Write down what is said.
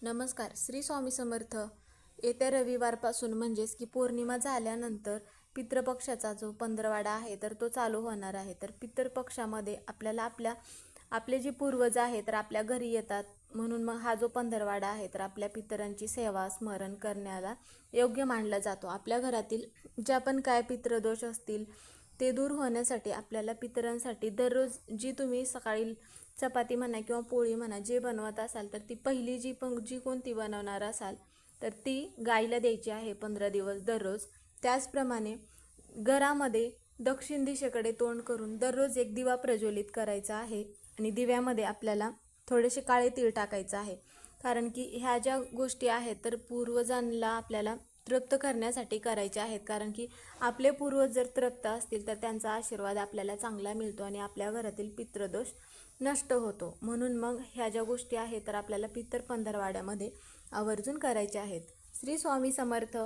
नमस्कार. श्री स्वामी समर्थ. येत्या रविवारपासून म्हणजेच की पौर्णिमा झाल्यानंतर पितृपक्षाचा जो पंधरवाडा आहे तर तो चालू होणार आहे. तर पितृपक्षामध्ये आपल्याला आपले जे पूर्वज आहेत तर आपल्या घरी येतात, म्हणून मग हा जो पंधरवाडा आहे तर आपल्या पितरांची सेवा स्मरण करण्याला योग्य मानला जातो. आपल्या घरातील ज्या पण काय पितृदोष असतील ते दूर होण्यासाठी आपल्याला पितरांसाठी दररोज जी तुम्ही सकाळी चपाती म्हणा किंवा पोळी म्हणा जे बनवत असाल तर ती पहिली जी कोणती बनवणार असाल तर ती गाईला द्यायची आहे 15 दिवस दररोज. त्याचप्रमाणे घरामध्ये दक्षिण दिशेकडे तोंड करून दररोज एक दिवा प्रज्वलित करायचा आहे आणि दिव्यामध्ये आपल्याला थोडेसे काळे तीळ टाकायचं आहे. कारण की ह्या ज्या गोष्टी आहेत तर पूर्वजांना आपल्याला तृप्त करण्यासाठी करायच्या आहेत. कारण की आपले पूर्वज जर तृप्त असतील तर त्यांचा आशीर्वाद आपल्याला चांगला मिळतो आणि आपल्या घरातील पितृदोष नष्ट होतो. म्हणून मग ह्या ज्या गोष्टी आहेत तर आपल्याला पितर पंधरवाड्यामध्ये आवर्जून करायच्या आहेत. श्री स्वामी समर्थ.